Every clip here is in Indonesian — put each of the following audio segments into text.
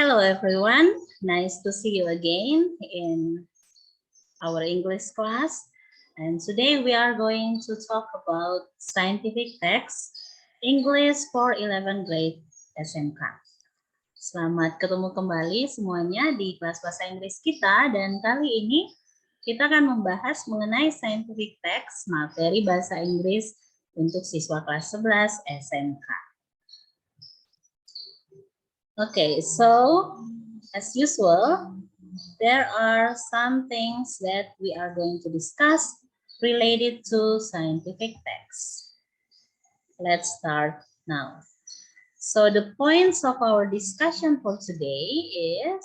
Hello everyone, nice to see you again in our English class. And today we are going to talk about scientific text, English for 11th grade SMK. Selamat ketemu kembali semuanya di kelas bahasa Inggris kita, dan kali ini kita akan membahas mengenai scientific text, materi bahasa Inggris untuk siswa kelas 11 SMK. Okay, so as usual, there are some things that we are going to discuss related to scientific text. Let's start now. So the points of our discussion for today is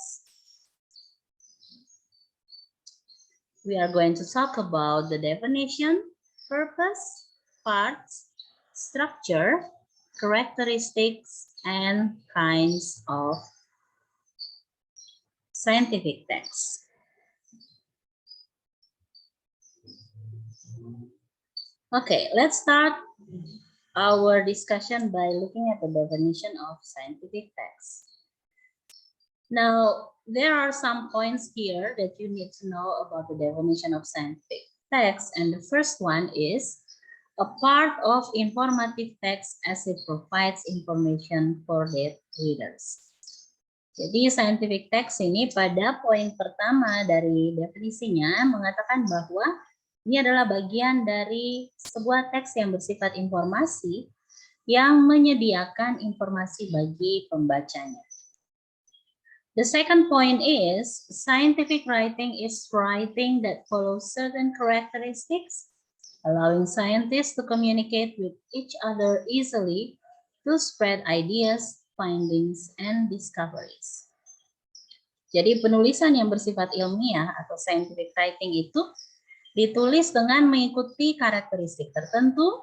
we are going to talk about the definition, purpose, parts, structure, characteristics, and kinds of scientific text. Okay, let's start our discussion by looking at the definition of scientific text. Now, there are some points here that you need to know about the definition of scientific text, and the first one is a part of informative text as it provides information for their readers. Jadi scientific text ini pada poin pertama dari definisinya mengatakan bahwa ini adalah bagian dari sebuah teks yang bersifat informasi yang menyediakan informasi bagi pembacanya. The second point is scientific writing is writing that follows certain characteristics, allowing scientists to communicate with each other easily to spread ideas, findings, and discoveries. Jadi penulisan yang bersifat ilmiah atau scientific writing itu ditulis dengan mengikuti karakteristik tertentu,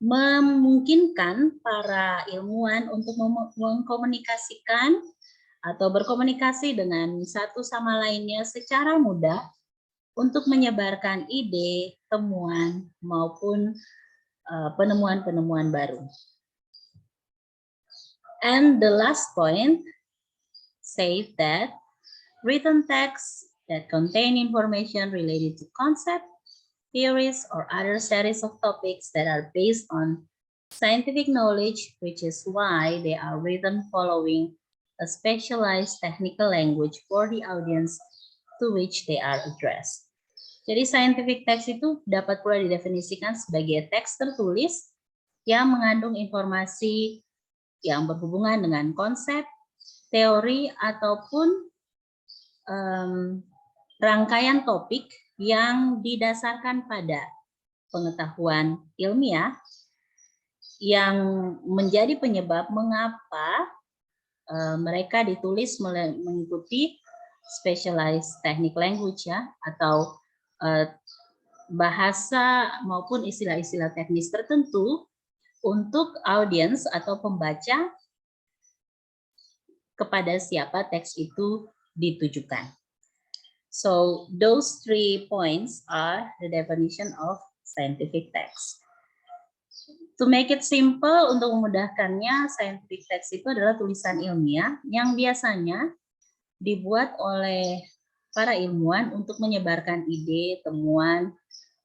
memungkinkan para ilmuwan untuk mengkomunikasikan atau berkomunikasi dengan satu sama lainnya secara mudah untuk menyebarkan ide, temuan, maupun penemuan-penemuan baru. And the last point says that written texts that contain information related to concept, theories, or other series of topics that are based on scientific knowledge, which is why they are written following a specialized technical language for the audience to which they are addressed. Jadi scientific text itu dapat pula didefinisikan sebagai teks tertulis yang mengandung informasi yang berhubungan dengan konsep, teori, ataupun rangkaian topik yang didasarkan pada pengetahuan ilmiah yang menjadi penyebab mengapa mereka ditulis mengikuti specialized technical language ya, atau bahasa maupun istilah-istilah teknis tertentu untuk audiens atau pembaca kepada siapa teks itu ditujukan. So those 3 points are the definition of scientific text. To make it simple, untuk memudahkannya, scientific text itu adalah tulisan ilmiah yang biasanya dibuat oleh para ilmuwan untuk menyebarkan ide, temuan,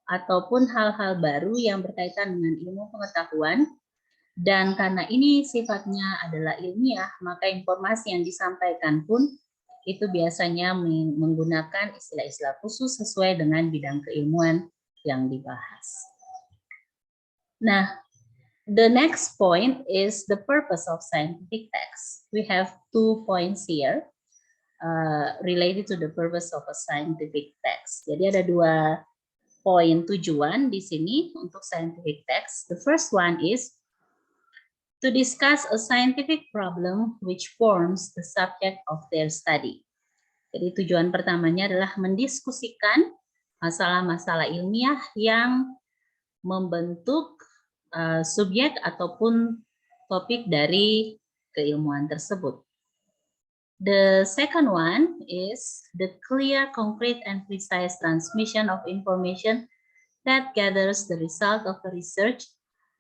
ataupun hal-hal baru yang berkaitan dengan ilmu pengetahuan. Dan karena ini sifatnya adalah ilmiah, maka informasi yang disampaikan pun itu biasanya menggunakan istilah-istilah khusus sesuai dengan bidang keilmuan yang dibahas. Nah, the next point is the purpose of scientific text. We have 2 points here related to the purpose of a scientific text. Jadi ada 2 poin tujuan di sini untuk scientific text. The first one is to discuss a scientific problem which forms the subject of their study. Jadi tujuan pertamanya adalah mendiskusikan masalah-masalah ilmiah yang membentuk subjek ataupun topik dari keilmuan tersebut. The second one is the clear, concrete, and precise transmission of information that gathers the result of the research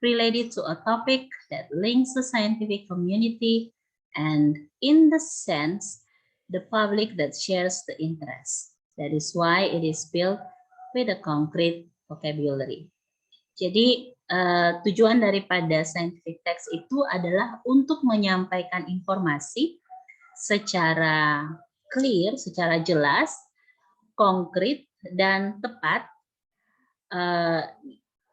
related to a topic that links the scientific community and in the sense, the public that shares the interest. That is why it is built with a concrete vocabulary. Jadi tujuan daripada scientific text itu adalah untuk menyampaikan informasi secara clear, secara jelas, konkret, dan tepat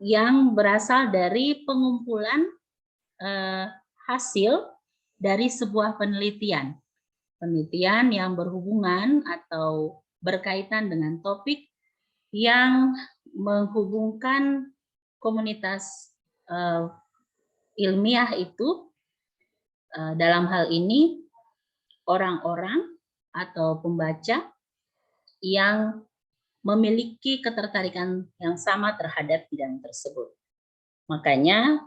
yang berasal dari pengumpulan hasil dari sebuah penelitian. Penelitian yang berhubungan atau berkaitan dengan topik yang menghubungkan komunitas ilmiah itu, dalam hal ini orang-orang atau pembaca yang memiliki ketertarikan yang sama terhadap bidang tersebut. Makanya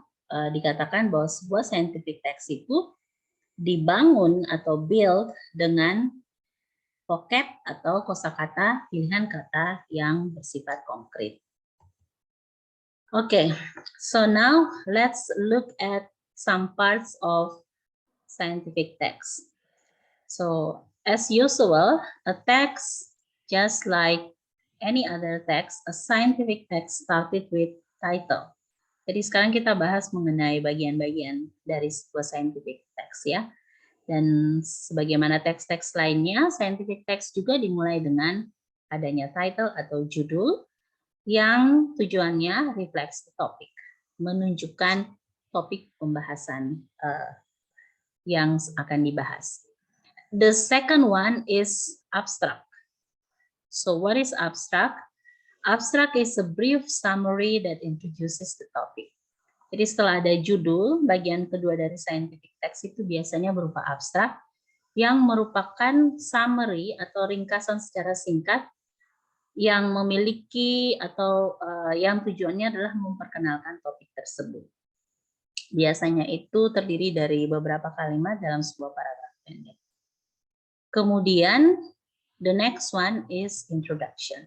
dikatakan bahwa sebuah scientific text itu dibangun atau build dengan vocab atau kosakata pilihan kata yang bersifat konkret. Okay, so now let's look at some parts of scientific text. So as usual, a text, just like any other text, a scientific text started with title. Jadi sekarang kita bahas mengenai bagian-bagian dari sebuah scientific text ya. Dan sebagaimana teks-teks lainnya, scientific text juga dimulai dengan adanya title atau judul yang tujuannya reflects the topic, menunjukkan topik pembahasan yang akan dibahas. The second one is abstract. So what is abstract? Abstract is a brief summary that introduces the topic. Jadi setelah ada judul, bagian kedua dari scientific text itu biasanya berupa abstrak yang merupakan summary atau ringkasan secara singkat yang memiliki atau yang tujuannya adalah memperkenalkan topik tersebut. Biasanya itu terdiri dari beberapa kalimat dalam sebuah paragraf pendek. Kemudian, the next one is introduction.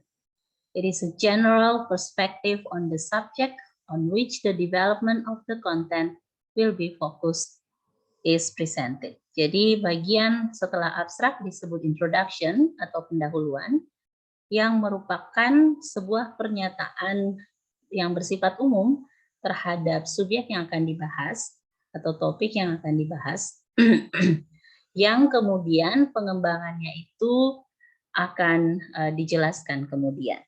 It is a general perspective on the subject on which the development of the content will be focused is presented. Jadi bagian setelah abstrak disebut introduction atau pendahuluan yang merupakan sebuah pernyataan yang bersifat umum terhadap subjek yang akan dibahas atau topik yang akan dibahas yang kemudian pengembangannya itu akan dijelaskan kemudian.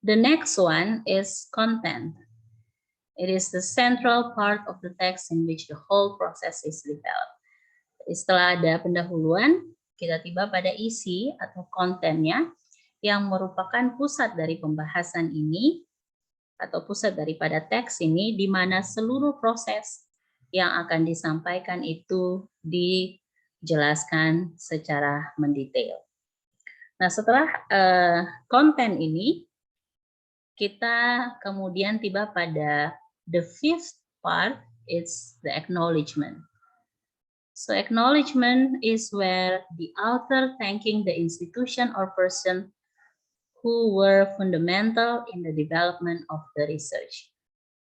The next one is content. It is the central part of the text in which the whole process is developed. Setelah ada pendahuluan, kita tiba pada isi atau kontennya yang merupakan pusat dari pembahasan ini atau pusat daripada teks ini, di mana seluruh proses yang akan disampaikan itu dijelaskan secara mendetail. Nah, setelah konten ini, kita kemudian tiba pada the fifth part, it's the acknowledgement. So acknowledgement is where the author thanking the institution or person who were fundamental in the development of the research.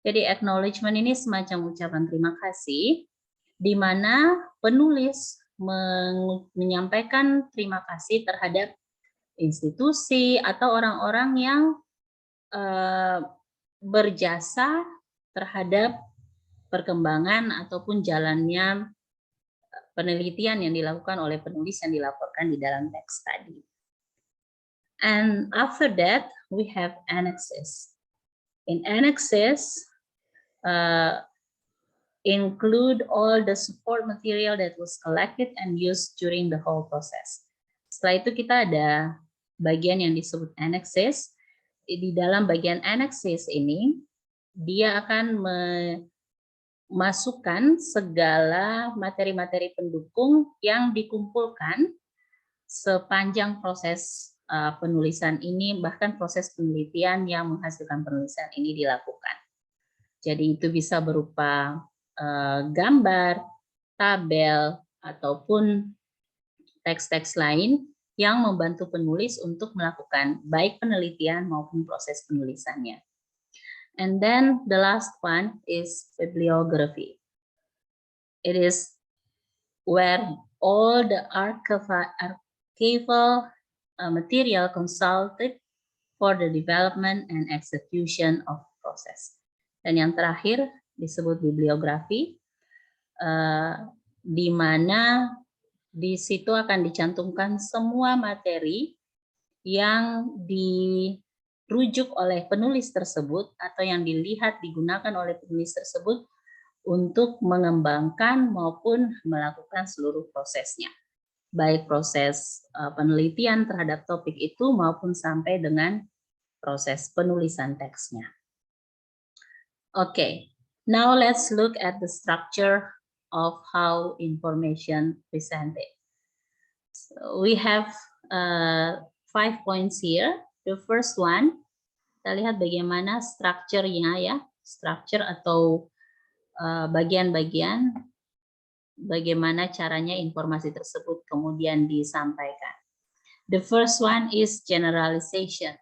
Jadi acknowledgement ini semacam ucapan terima kasih, di mana penulis menyampaikan terima kasih terhadap institusi atau orang-orang yang berjasa terhadap perkembangan ataupun jalannya penelitian yang dilakukan oleh penulis yang dilaporkan di dalam teks tadi. And after that, we have annexes. In annexes, include all the support material that was collected and used during the whole process. Setelah itu kita ada bagian yang disebut annexes. Di dalam bagian annexes ini, dia akan memasukkan segala materi-materi pendukung yang dikumpulkan sepanjang proses penulisan ini, bahkan proses penelitian yang menghasilkan penulisan ini dilakukan. Jadi itu bisa berupa gambar, tabel, ataupun teks-teks lain yang membantu penulis untuk melakukan baik penelitian maupun proses penulisannya. And then the last one is bibliography. It is where all the archival material consulted for the development and execution of process. Dan yang terakhir disebut bibliografi, di mana di situ akan dicantumkan semua materi yang dirujuk oleh penulis tersebut atau yang dilihat digunakan oleh penulis tersebut untuk mengembangkan maupun melakukan seluruh prosesnya. Baik proses penelitian terhadap topik itu maupun sampai dengan proses penulisan teksnya. Okay, now let's look at the structure of how information presented. So we have 5 points here. The first one, kita lihat bagaimana strukturnya ya, structure atau bagian-bagian bagaimana caranya informasi tersebut kemudian disampaikan. The first one is generalization.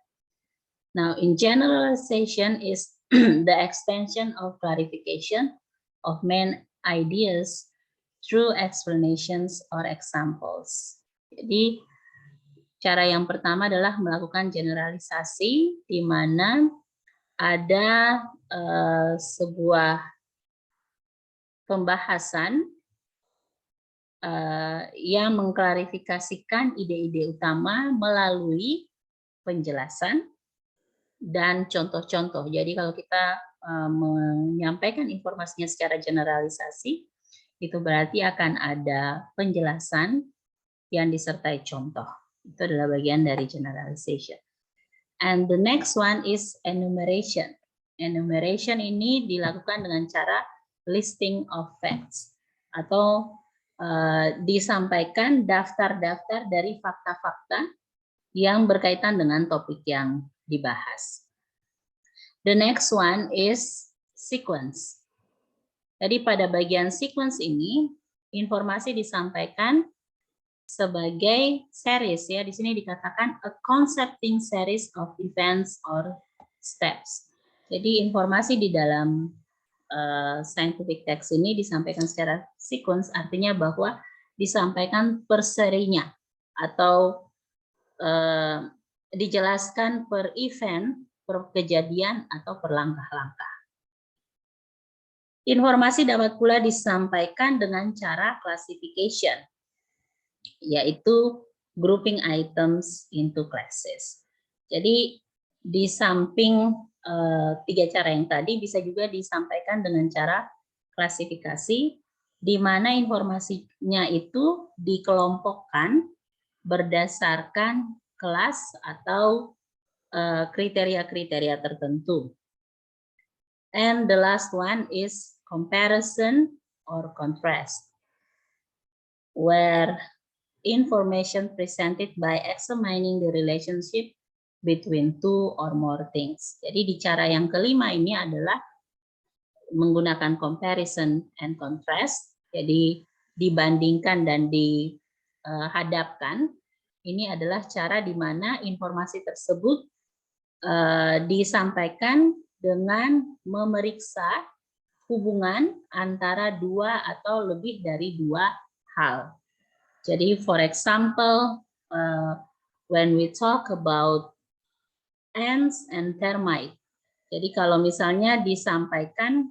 Now, in generalization is the extension of clarification of main ideas through explanations or examples. Jadi, cara yang pertama adalah melakukan generalisasi, di mana ada sebuah pembahasan yang mengklarifikasikan ide-ide utama melalui penjelasan dan contoh-contoh. Jadi kalau kita menyampaikan informasinya secara generalisasi, itu berarti akan ada penjelasan yang disertai contoh. Itu adalah bagian dari generalization. And the next one is enumeration. Enumeration ini dilakukan dengan cara listing of facts atau disampaikan daftar-daftar dari fakta-fakta yang berkaitan dengan topik yang dibahas. The next one is sequence. Jadi pada bagian sequence ini informasi disampaikan sebagai series ya. Di sini dikatakan a concepting series of events or steps. Jadi informasi di dalam scientific text ini disampaikan secara sequence, artinya bahwa disampaikan per serinya atau dijelaskan per event, per kejadian atau per langkah-langkah. Informasi dapat pula disampaikan dengan cara classification, yaitu grouping items into classes. Jadi di samping 3 cara yang tadi bisa juga disampaikan dengan cara klasifikasi, di mana informasinya itu dikelompokkan berdasarkan kelas atau kriteria-kriteria tertentu. And the last one is comparison or contrast, where information presented by examining the relationship between two or more things. Jadi di cara yang kelima ini adalah menggunakan comparison and contrast. Jadi dibandingkan dan dihadapkan. Ini adalah cara di mana informasi tersebut disampaikan dengan memeriksa hubungan antara 2 atau lebih dari 2 hal. Jadi for example, when we talk about ants and termite. Jadi kalau misalnya disampaikan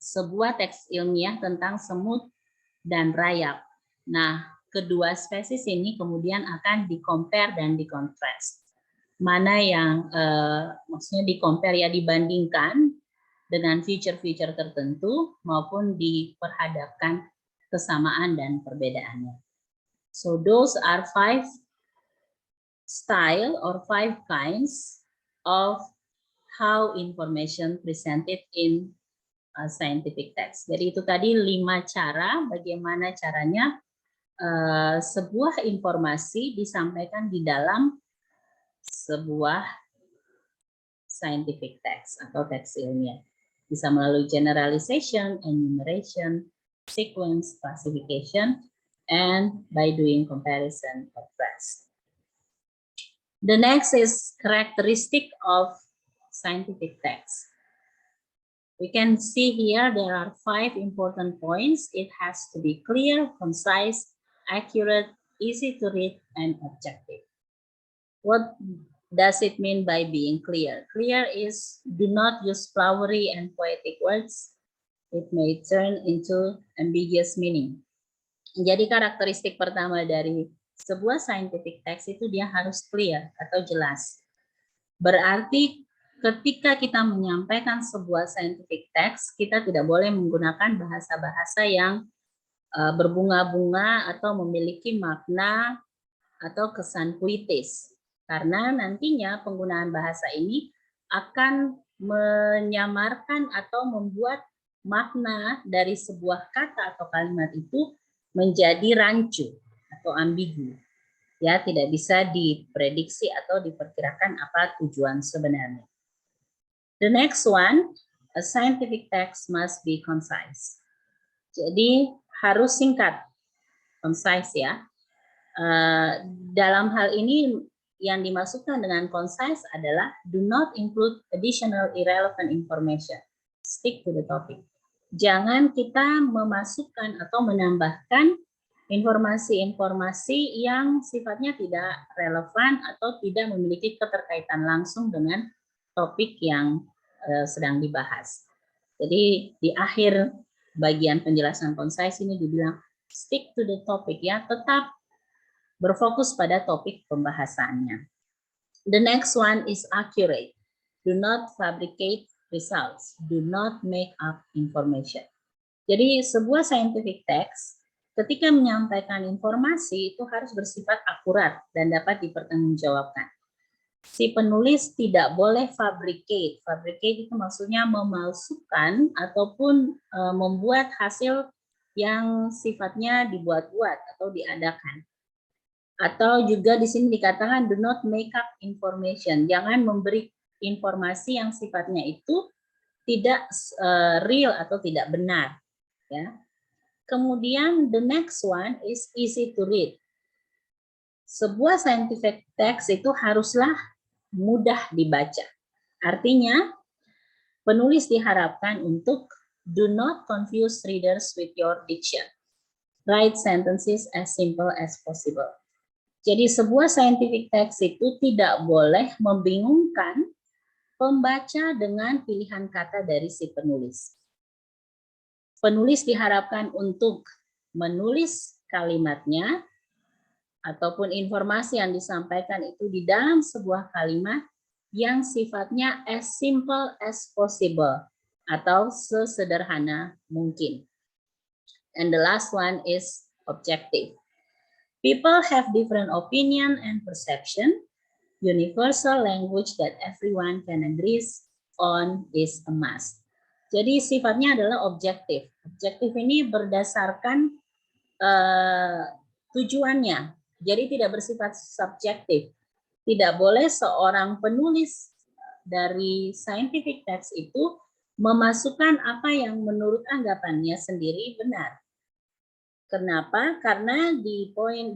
sebuah teks ilmiah tentang semut dan rayap. Nah, kedua spesies ini kemudian akan di-compare dan di-contrast. Mana yang maksudnya di-compare ya, dibandingkan dengan feature-feature tertentu maupun diperhadapkan kesamaan dan perbedaannya. So those are 5 style or 5 kinds of how information presented in scientific text. Jadi itu tadi 5 cara bagaimana caranya sebuah informasi disampaikan di dalam sebuah scientific text atau teks ilmiah. Bisa melalui generalization, enumeration, sequence, classification, and by doing comparison or contrast. The next is characteristic of scientific text. We can see here there are 5 important points. It has to be clear, concise, accurate, easy to read, and objective. What does it mean by being clear? Clear is do not use flowery and poetic words. It may turn into ambiguous meaning. Jadi karakteristik pertama dari sebuah scientific text itu dia harus clear atau jelas. Berarti ketika kita menyampaikan sebuah scientific text, kita tidak boleh menggunakan bahasa-bahasa yang berbunga-bunga atau memiliki makna atau kesan puitis. Karena nantinya penggunaan bahasa ini akan menyamarkan atau membuat makna dari sebuah kata atau kalimat itu menjadi rancu atau ambigu. Ya, tidak bisa diprediksi atau diperkirakan apa tujuan sebenarnya. The next one, a scientific text must be concise. Jadi harus singkat, concise ya. Dalam hal ini yang dimaksudkan dengan concise adalah do not include additional irrelevant information. Stick to the topic. Jangan kita memasukkan atau menambahkan informasi-informasi yang sifatnya tidak relevan atau tidak memiliki keterkaitan langsung dengan topik yang sedang dibahas. Jadi di akhir bagian penjelasan concise ini dibilang stick to the topic ya, tetap berfokus pada topik pembahasannya. The next one is accurate. Do not fabricate results. Do not make up information. Jadi sebuah scientific text ketika menyampaikan informasi itu harus bersifat akurat dan dapat dipertanggungjawabkan. Si penulis tidak boleh fabricate. Fabricate itu maksudnya memalsukan ataupun membuat hasil yang sifatnya dibuat-buat atau diadakan. Atau juga di sini dikatakan do not make up information. Jangan memberi informasi yang sifatnya itu tidak real atau tidak benar. Ya. Kemudian the next one is easy to read. Sebuah scientific text itu haruslah mudah dibaca. Artinya penulis diharapkan untuk do not confuse readers with your diction. Write sentences as simple as possible. Jadi sebuah scientific text itu tidak boleh membingungkan pembaca dengan pilihan kata dari si penulis. Penulis diharapkan untuk menulis kalimatnya ataupun informasi yang disampaikan itu di dalam sebuah kalimat yang sifatnya as simple as possible atau sesederhana mungkin. And the last one is objective. People have different opinion and perception. Universal language that everyone can agree on is a must. Jadi sifatnya adalah objektif. Objektif ini berdasarkan tujuannya. Jadi tidak bersifat subjektif. Tidak boleh seorang penulis dari scientific text itu memasukkan apa yang menurut anggapannya sendiri benar. Kenapa? Karena di bagian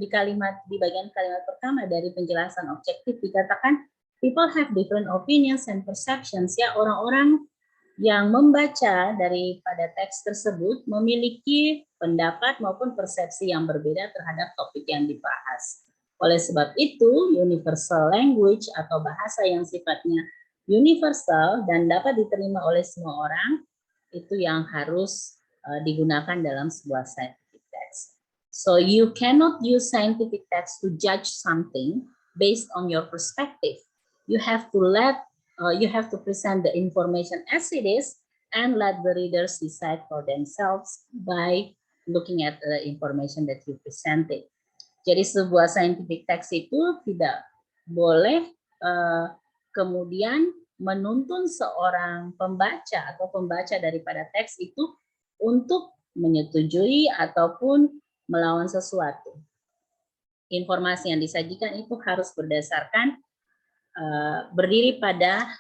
kalimat pertama dari penjelasan objektif dikatakan people have different opinions and perceptions. Ya, orang-orang yang membaca daripada teks tersebut memiliki pendapat maupun persepsi yang berbeda terhadap topik yang dibahas. Oleh sebab itu, universal language atau bahasa yang sifatnya universal dan dapat diterima oleh semua orang itu yang harus digunakan dalam sebuah scientific text. So you cannot use scientific text to judge something based on your perspective. You have to present the information as it is and let the readers decide for themselves by looking at the information that you presented. Jadi sebuah scientific text itu tidak boleh kemudian menuntun seorang pembaca atau pembaca daripada teks itu untuk menyetujui ataupun melawan sesuatu. Informasi yang disajikan itu harus berdasarkan berdiri pada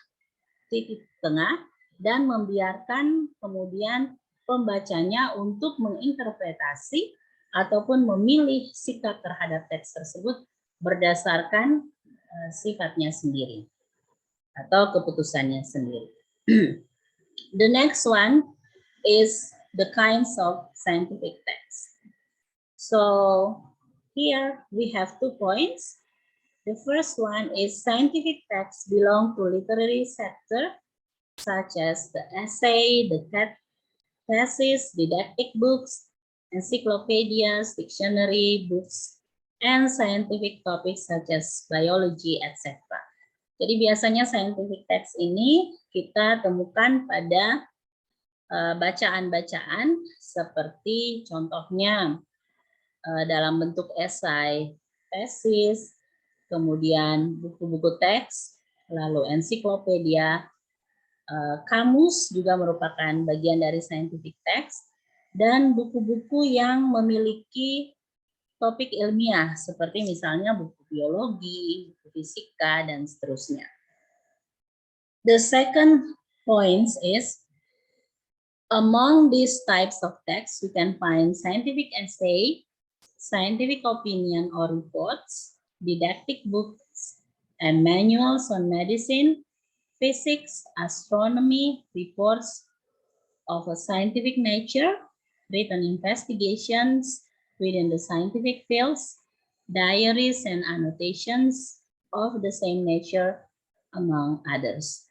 titik tengah dan membiarkan kemudian pembacanya untuk menginterpretasi ataupun memilih sikap terhadap teks tersebut berdasarkan sifatnya sendiri atau keputusannya sendiri. The next one is the kinds of scientific texts. So here we have 2 points. The first one is scientific texts belong to literary sector, such as the essay, the thesis, didactic books, encyclopedias, dictionary books, and scientific topics such as biology, etc. Jadi biasanya scientific text ini kita temukan pada bacaan-bacaan seperti contohnya dalam bentuk esai, tesis, kemudian buku-buku teks, lalu ensiklopedia, kamus juga merupakan bagian dari scientific text, dan buku-buku yang memiliki topik ilmiah seperti misalnya buku biologi, buku fisika, dan seterusnya. The second point is among these types of text, we can find scientific essay, scientific opinion or reports, didactic books, and manuals on medicine, physics, astronomy, reports of a scientific nature, written investigations within the scientific fields, diaries and annotations of the same nature, among others.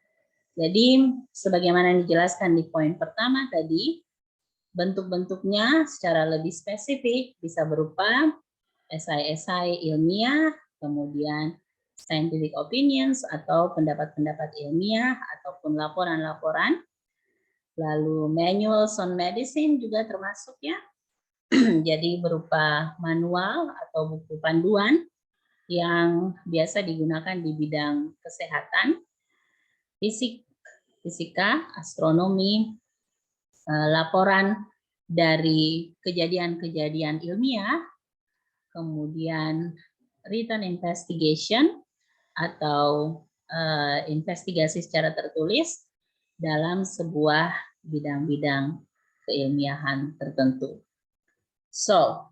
Jadi, sebagaimana yang dijelaskan di poin pertama tadi, bentuk-bentuknya secara lebih spesifik bisa berupa esai-esai ilmiah, kemudian scientific opinions atau pendapat-pendapat ilmiah ataupun laporan-laporan, lalu manuals on medicine juga termasuk ya, jadi berupa manual atau buku panduan yang biasa digunakan di bidang kesehatan, fisika, astronomi, laporan dari kejadian-kejadian ilmiah, kemudian written investigation atau investigasi secara tertulis dalam sebuah bidang-bidang keilmiahan tertentu. So,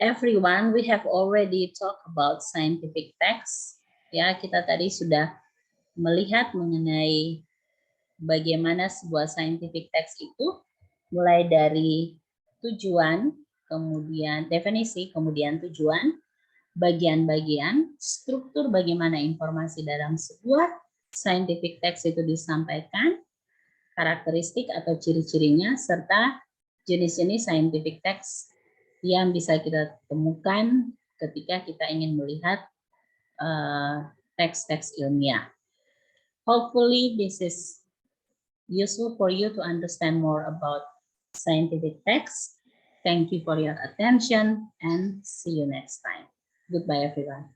everyone, we have already talked about scientific text. Ya, kita tadi sudah melihat mengenai bagaimana sebuah scientific text itu, mulai dari tujuan, kemudian definisi, kemudian tujuan, bagian-bagian, struktur bagaimana informasi dalam sebuah scientific text itu disampaikan, karakteristik atau ciri-cirinya, serta jenis-jenis scientific text yang bisa kita temukan ketika kita ingin melihat teks-teks ilmiah. Hopefully this is useful for you to understand more about scientific text. Thank you for your attention and see you next time. Goodbye, everyone.